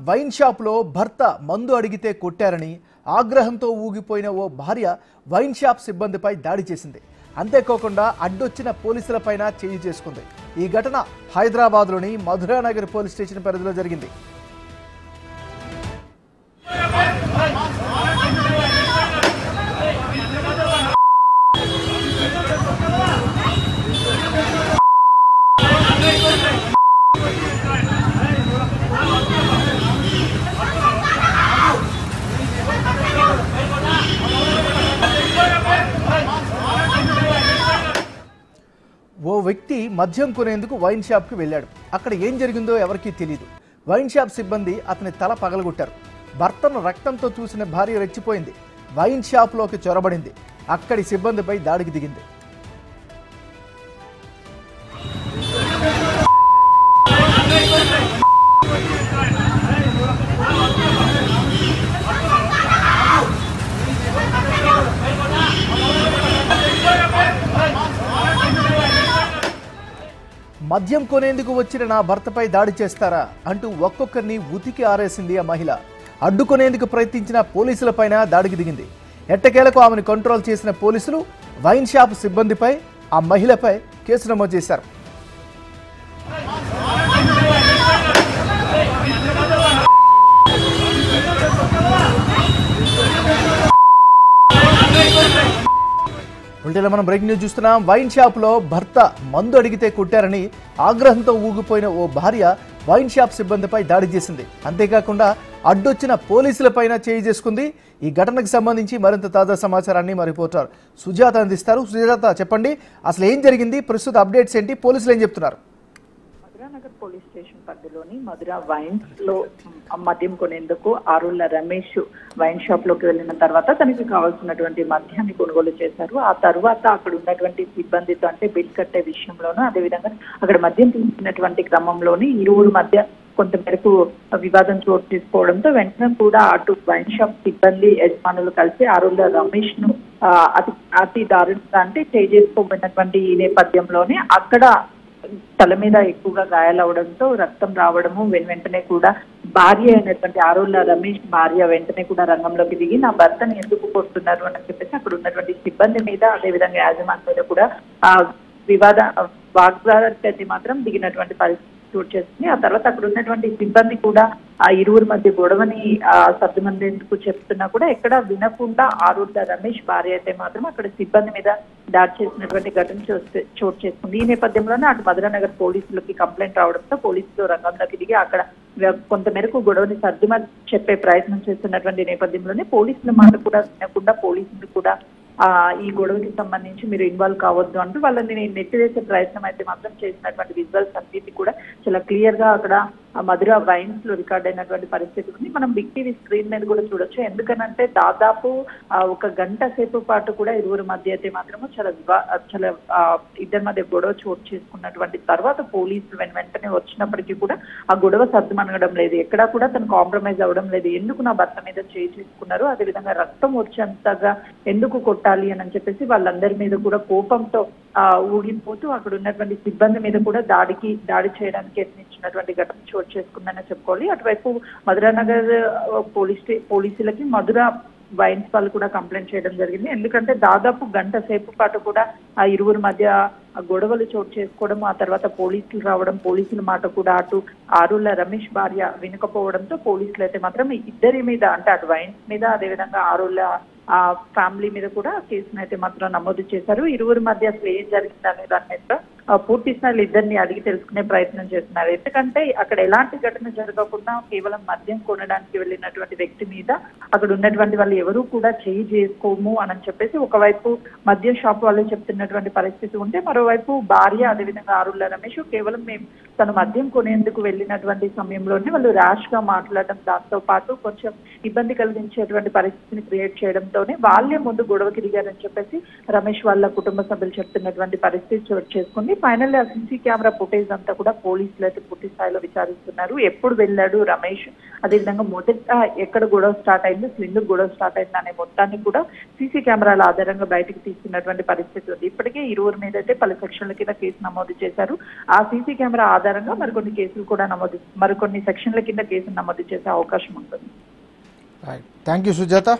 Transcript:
Wine షాప్లో భర్త మందు అడిగితే కొట్టారని ఆగ్రహంతో ఊగిపోయిన ఓ భార్య వైన్ షాప్ సిబ్బందిపై దాడి చేసింది. అంతేకాకుండా అడ్డొచ్చిన పోలీసులపైన చేయి చేసుకుంది. ఈ ఘటన హైదరాబాద్లోని మధురానగర్ పోలీస్ స్టేషన్ పరిధిలో జరిగింది. ఓ వ్యక్తి మద్యం కొనేందుకు వైన్ షాప్కి వెళ్ళాడు. అక్కడ ఏం జరిగిందో ఎవరికీ తెలియదు. వైన్ షాప్ సిబ్బంది అతని తల పగలగొట్టారు. భర్తను రక్తంతో చూసిన భార్య రెచ్చిపోయింది. వైన్ షాప్లోకి చొరబడింది. అక్కడి సిబ్బందిపై దాడికి దిగింది. మద్యం కొనేందుకు వచ్చిన నా భర్తపై దాడి చేస్తారా అంటూ ఒక్కొక్కరిని ఉతికి ఆరేసింది ఆ మహిళ. అడ్డుకునేందుకు ప్రయత్నించిన పోలీసులపైన దాడికి దిగింది. ఎట్టకేలకు ఆమెను కంట్రోల్ చేసిన పోలీసులు వైన్ షాప్ సిబ్బందిపై, ఆ మహిళపై కేసు నమోదు చేశారు. మనం బ్రేకింగ్ న్యూస్ చూస్తున్నాం. వైన్ షాప్లో భర్త మందు అడిగితే కొట్టారని ఆగ్రహంతో ఊగిపోయిన ఓ భార్య వైన్ షాప్ సిబ్బందిపై దాడి చేసింది. అంతేకాకుండా అడ్డొచ్చిన పోలీసులపైన చేయి చేసుకుంది. ఈ ఘటనకు సంబంధించి మరింత తాజా సమాచారాన్ని మా రిపోర్టర్ సుజాత అందిస్తారు. సుజాత, చెప్పండి, అసలు ఏం జరిగింది, ప్రస్తుత అప్డేట్స్ ఏంటి, పోలీసులు ఏం చెప్తున్నారు? మధురానగర్ పోలీస్ స్టేషన్ పరిధిలోని మధురా వైన్స్ లో మద్యం కొనేందుకు ఆరుళ్ల రమేష్ వైన్ షాప్ లోకి వెళ్ళిన తర్వాత తనకి కావాల్సినటువంటి మద్యాన్ని కొనుగోలు చేశారు. ఆ తర్వాత అక్కడ ఉన్నటువంటి సిబ్బందితో, అంటే బిల్ కట్టే విషయంలోనూ, అదేవిధంగా అక్కడ మద్యం తీసుకున్నటువంటి క్రమంలోని ఇరువురు మధ్య కొంత మేరకు వివాదం చోటు తీసుకోవడంతో వెంటనే కూడా అటు వైన్ షాప్ సిబ్బంది, యజమానులు కలిసి ఆరుళ్ల రమేష్ ను అతి దారుణంగా అంటే చేసుకోబడినటువంటి ఈ నేపథ్యంలోనే అక్కడ తల మీద ఎక్కువగా గాయాలవడంతో రక్తం రావడము, వెంటనే కూడా భార్య అయినటువంటి ఆరుళ్ల రమేష్ భార్య వెంటనే కూడా రంగంలోకి దిగి నా భర్తని ఎందుకు కొడుతున్నారు అని చెప్పేసి అక్కడ ఉన్నటువంటి సిబ్బంది మీద, అదేవిధంగా యాజమాన్య మీద కూడా వాగ్వాదానికి మాత్రం దిగినటువంటి పరిస్థితి చోటు చేస్తుంది. ఆ తర్వాత అక్కడ ఉన్నటువంటి సిబ్బంది కూడా ఆ ఇరువురి మధ్య గొడవని సర్దుమందేందుకు చెప్తున్నా కూడా ఎక్కడ వినకుండా ఆరుళ్ల రమేష్ భార్య అయితే మాత్రం అక్కడ సిబ్బంది మీద దాడి చేసినటువంటి ఘటన చోటు చేసుకుంది. ఈ నేపథ్యంలోనే అటు మధురానగర్ పోలీసులకి కంప్లైంట్ రావడంతో పోలీసులు రంగంలోకి దిగి అక్కడ కొంత మేరకు గొడవని సర్దుమని చెప్పే ప్రయత్నం చేస్తున్నటువంటి నేపథ్యంలోనే పోలీసుల మాట కూడా వినకుండా పోలీసులు కూడా ఈ గొడవకి సంబంధించి మీరు ఇన్వాల్వ్ కావద్దు అంటూ వాళ్ళని నెట్టివేసే ప్రయత్నం అయితే మాత్రం చేసినటువంటి విజువల్స్ అన్నిటి కూడా చాలా క్లియర్ గా అక్కడ మధురా వైన్స్ లో రికార్డ్ అయినటువంటి పరిస్థితి ఉంది. మనం బిగ్ టీవీ స్క్రీన్ మీద కూడా చూడొచ్చు. ఎందుకనంటే దాదాపు ఒక గంట సేపు పాటు కూడా ఇరువురు మధ్య అయితే మాత్రము చాలా ఇద్దరి మధ్య గొడవ చోటు చేసుకున్నటువంటి తర్వాత పోలీసులు వెంటనే వచ్చినప్పటికీ కూడా ఆ గొడవ సర్దుమనగడం లేదు. ఎక్కడా కూడా తను కాంప్రమైజ్ అవ్వడం లేదు. ఎందుకు నా భర్త మీద చేయి చేసుకున్నారు, అదేవిధంగా రక్తం వచ్చేంతగా ఎందుకు కొట్టాలి అని చెప్పేసి వాళ్ళందరి మీద కూడా కోపంతో ఊగిపోతూ అక్కడ ఉన్నటువంటి సిబ్బంది మీద కూడా దాడి చేయడానికి యత్నించినటువంటి ఘటన చోటు చేసుకుందని చెప్పుకోవాలి. అటువైపు మధురానగర్ పోలీసులకి మధురా వైన్స్ వాళ్ళు కూడా కంప్లైంట్ చేయడం జరిగింది. ఎందుకంటే దాదాపు గంట సేపు పాటు కూడా ఆ ఇరువురు మధ్య గొడవలు చోటు చేసుకోవడం, ఆ తర్వాత పోలీసులు రావడం, పోలీసుల మాట కూడా అటు ఆరుళ్ల రమేష్ భార్య వినకపోవడంతో పోలీసులు అయితే మాత్రం ఇద్దరి మీద, అంటే అటు వైన్స్ మీద, అదేవిధంగా ఆరుళ్ల ఫ్యామిలీ మీద కూడా కేసును అయితే మాత్రం నమోదు చేశారు. ఇరువురి మధ్య అసలు ఏం జరిగిందనే దాని మీద పూర్తి స్థాయిలో ఇద్దరిని అడిగి తెలుసుకునే ప్రయత్నం చేస్తున్నారు. ఎందుకంటే అక్కడ ఎలాంటి ఘటన జరగకుండా కేవలం మద్యం కొనడానికి వెళ్ళినటువంటి వ్యక్తి మీద అక్కడ ఉన్నటువంటి వాళ్ళు ఎవరూ కూడా చేయి చేసుకోము అని చెప్పేసి ఒకవైపు మద్యం షాప్ వాళ్ళు చెప్తున్నటువంటి పరిస్థితి ఉంటే, మరోవైపు భార్య అదేవిధంగా ఆరుళ్ల రమేష్ కేవలం తను మద్యం కొనేందుకు వెళ్ళినటువంటి సమయంలోనే వాళ్ళు ర్యాష్ గా మాట్లాడడం, దాంతో పాటు కొంచెం ఇబ్బంది కలిగించేటువంటి పరిస్థితిని క్రియేట్ చేయడంతోనే వాళ్ళే ముందు గొడవకి దిగారని చెప్పేసి రమేష్ వాళ్ళ కుటుంబ సభ్యులు చెప్తున్నటువంటి పరిస్థితి చోటు చేసుకుంది. జరిగింది. ఫైనల్ ఆ సీసీ కెమెరా ఫుటేజ్ అంతా కూడా పోలీసులు అయితే పూర్తి స్థాయిలో విచారిస్తున్నారు. ఎప్పుడు వెళ్ళాడు రమేష్, అదేవిధంగా మొదట ఎక్కడ గొడవ స్టార్ట్ అయింది, ఎందుకు గొడవ స్టార్ట్ అయింది అనే మొత్తాన్ని కూడా సీసీ కెమెరాల ఆధారంగా బయటకు తీస్తున్నటువంటి పరిస్థితి ఉంది. ఇప్పటికే ఇరువురు మీద అయితే పలు సెక్షన్ల కింద కేసు నమోదు చేశారు. ఆ సీసీ కెమెరా ఆధారంగా మరికొన్ని సెక్షన్ల కింద కేసులు నమోదు చేసే అవకాశం ఉంటుంది. Thank you Sujatha.